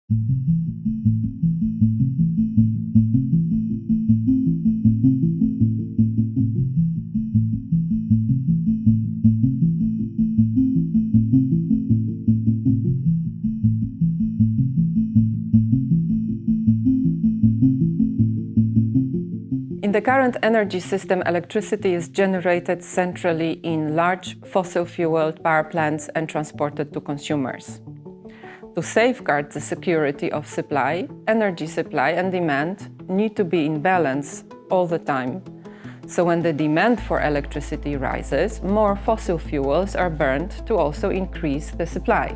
In the current energy system, electricity is generated centrally in large fossil-fueled power plants and transported to consumers. To safeguard the security of supply, energy supply and demand need to be in balance all the time. So when the demand for electricity rises, more fossil fuels are burned to also increase the supply.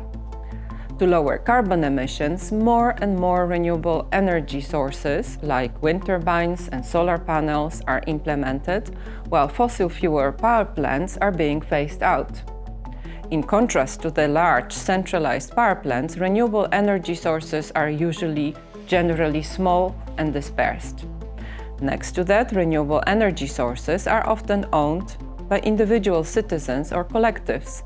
To lower carbon emissions, more and more renewable energy sources like wind turbines and solar panels are implemented, while fossil fuel power plants are being phased out. In contrast to the large centralized power plants, renewable energy sources are usually generally small and dispersed. Next to that, renewable energy sources are often owned by individual citizens or collectives,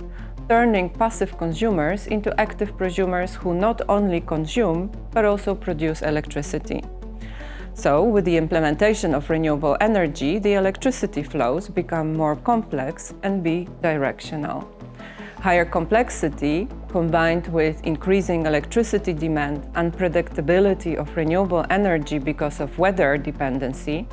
turning passive consumers into active prosumers who not only consume, but also produce electricity. So, with the implementation of renewable energy, the electricity flows become more complex and bidirectional. Higher complexity, combined with increasing electricity demand, unpredictability of renewable energy because of weather dependency,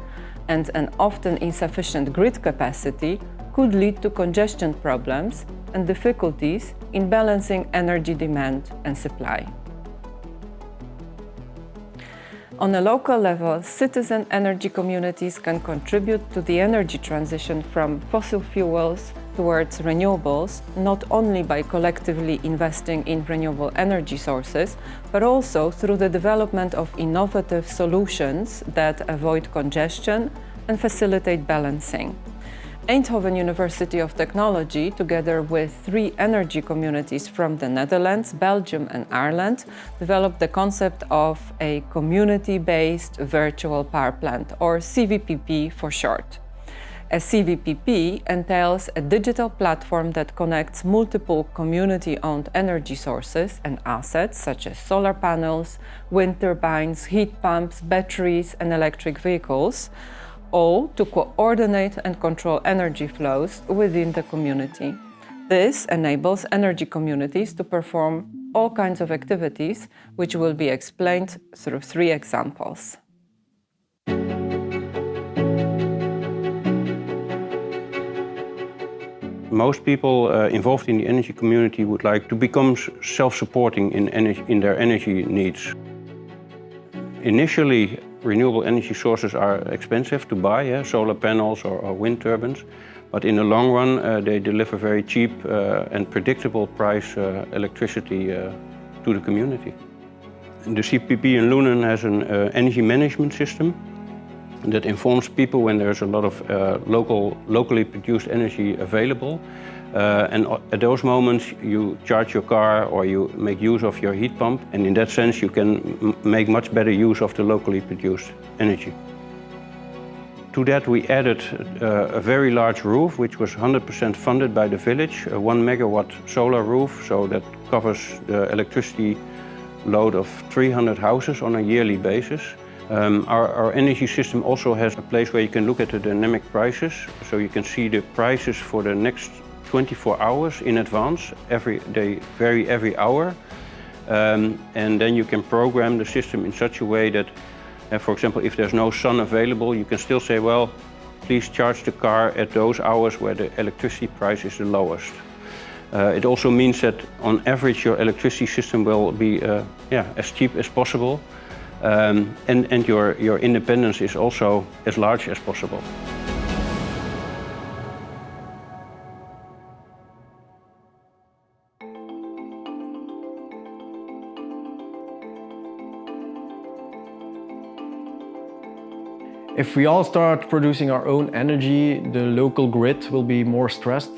and an often insufficient grid capacity, could lead to congestion problems and difficulties in balancing energy demand and supply. On a local level, citizen energy communities can contribute to the energy transition from fossil fuels towards renewables, not only by collectively investing in renewable energy sources, but also through the development of innovative solutions that avoid congestion and facilitate balancing. Eindhoven University of Technology, together with 3 energy communities from the Netherlands, Belgium and Ireland, developed the concept of a community-based virtual power plant, or cVPP for short. A cVPP entails a digital platform that connects multiple community-owned energy sources and assets such as solar panels, wind turbines, heat pumps, batteries and electric vehicles, all to coordinate and control energy flows within the community. This enables energy communities to perform all kinds of activities, which will be explained through 3 examples. Most people involved in the energy community would like to become self-supporting in their energy needs. Initially, renewable energy sources are expensive to buy, solar panels or wind turbines, but in the long run they deliver very cheap and predictable price electricity to the community. The cVPP in Loenen has an energy management system that informs people when there's a lot of locally produced energy available. And at those moments you charge your car or you make use of your heat pump, and in that sense you can make much better use of the locally produced energy. To that we added a very large roof, which was 100% funded by the village, a 1 megawatt solar roof, so that covers the electricity load of 300 houses on a yearly basis. Our energy system also has a place where you can look at the dynamic prices, so you can see the prices for the next 24 hours in advance. They vary every hour, and then you can program the system in such a way that, for example, if there's no sun available, you can still say, well, please charge the car at those hours where the electricity price is the lowest. It also means that on average your electricity system will be as cheap as possible, and your independence is also as large as possible. If we all start producing our own energy, the local grid will be more stressed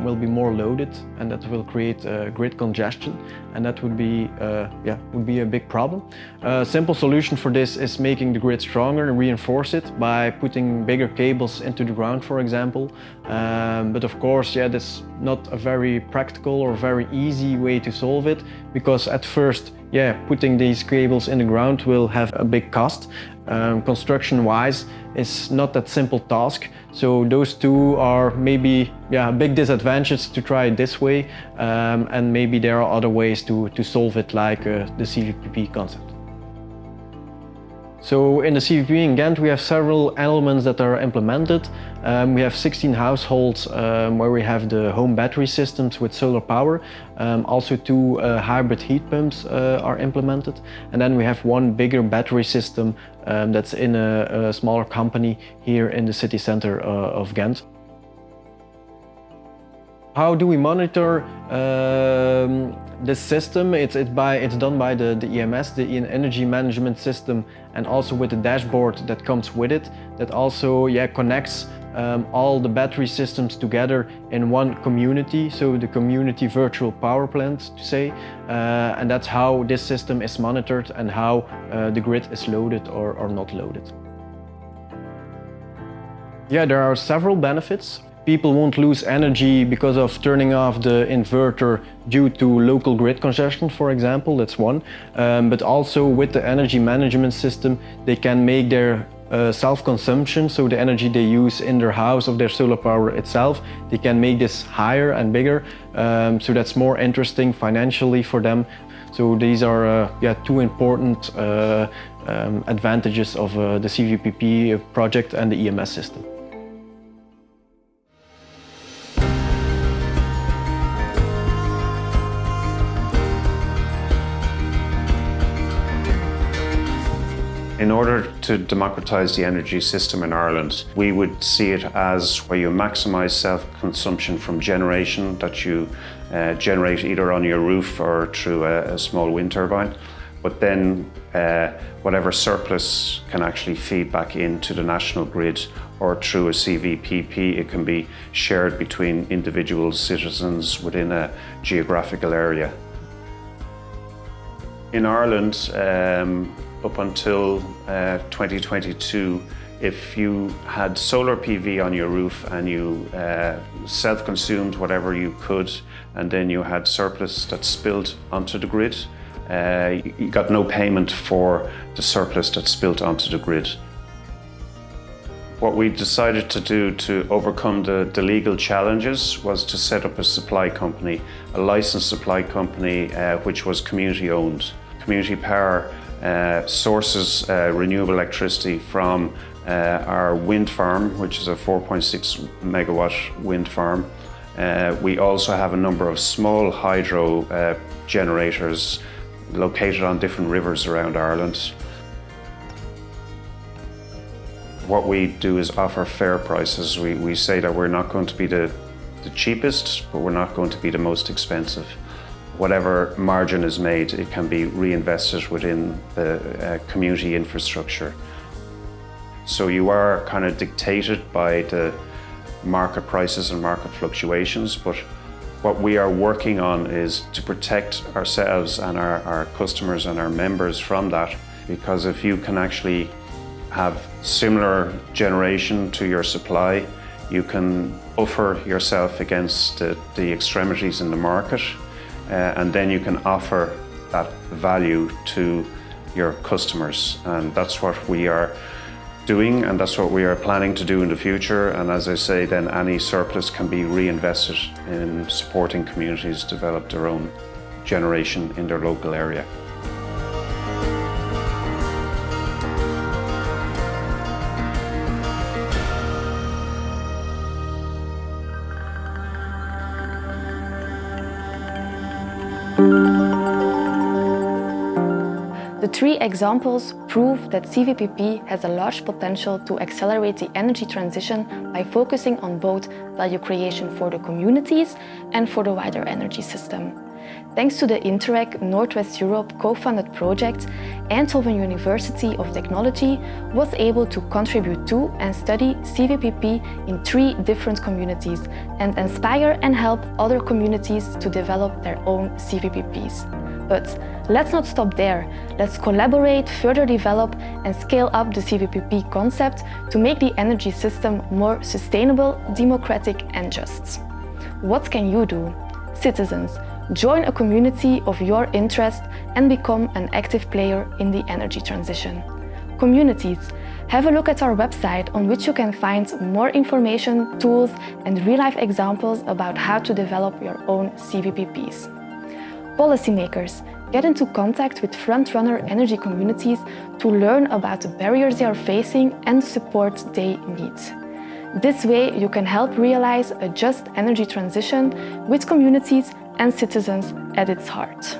will be more loaded, and that will create grid congestion, and that would be a big problem. A simple solution for this is making the grid stronger and reinforce it by putting bigger cables into the ground, for example. But of course, that's not a very practical or very easy way to solve it, because at first, putting these cables in the ground will have a big cost. Construction-wise, it's not that simple task. So those two are maybe a big disadvantage to try it this way, and maybe there are other ways to solve it, like the cVPP concept. So in the cVPP in Ghent we have several elements that are implemented. We have 16 households where we have the home battery systems with solar power. Also 2 hybrid heat pumps are implemented. And then we have one bigger battery system that's in a smaller company here in the city center of Ghent. How do we monitor this system? It's done by the EMS, the energy management system, and also with the dashboard that comes with it, that also connects all the battery systems together in one community, so the community virtual power plant, to say, and that's how this system is monitored and how the grid is loaded or not loaded. There are several benefits. People won't lose energy because of turning off the inverter due to local grid congestion, for example, that's one. But also with the energy management system, they can make their self-consumption, so the energy they use in their house of their solar power itself, they can make this higher and bigger. So that's more interesting financially for them. So these are 2 important advantages of the cVPP project and the EMS system. In order to democratise the energy system in Ireland, we would see it as where you maximise self-consumption from generation that you generate either on your roof or through a small wind turbine. But then whatever surplus can actually feed back into the national grid, or through a cVPP, it can be shared between individual citizens within a geographical area. In Ireland, up until 2022, if you had solar PV on your roof and you self-consumed whatever you could, and then you had surplus that spilled onto the grid, you got no payment for the surplus that spilled onto the grid. What we decided to do to overcome the legal challenges was to set up a supply company, a licensed supply company which was community owned. Community Power sources renewable electricity from our wind farm, which is a 4.6 megawatt wind farm. We also have a number of small hydro generators located on different rivers around Ireland. What we do is offer fair prices. We say that we're not going to be the cheapest, but we're not going to be the most expensive. Whatever margin is made, it can be reinvested within the community infrastructure. So you are kind of dictated by the market prices and market fluctuations, but what we are working on is to protect ourselves and our customers and our members from that, because if you can actually have similar generation to your supply, you can buffer yourself against the extremities in the market. And then you can offer that value to your customers. And that's what we are doing, and that's what we are planning to do in the future. And as I say, then any surplus can be reinvested in supporting communities develop their own generation in their local area. The 3 examples prove that cVPP has a large potential to accelerate the energy transition by focusing on both value creation for the communities and for the wider energy system. thanks to the Interreg Northwest Europe co-funded project, Eindhoven University of Technology was able to contribute to and study cVPP in 3 different communities and inspire and help other communities to develop their own cVPPs. But let's not stop there. Let's collaborate, further develop and scale up the cVPP concept to make the energy system more sustainable, democratic and just. What can you do? Citizens, join a community of your interest and become an active player in the energy transition. Communities, have a look at our website on which you can find more information, tools and real-life examples about how to develop your own cVPPs. Policymakers, get into contact with front-runner energy communities to learn about the barriers they are facing and the support they need. This way, you can help realize a just energy transition with communities and citizens at its heart.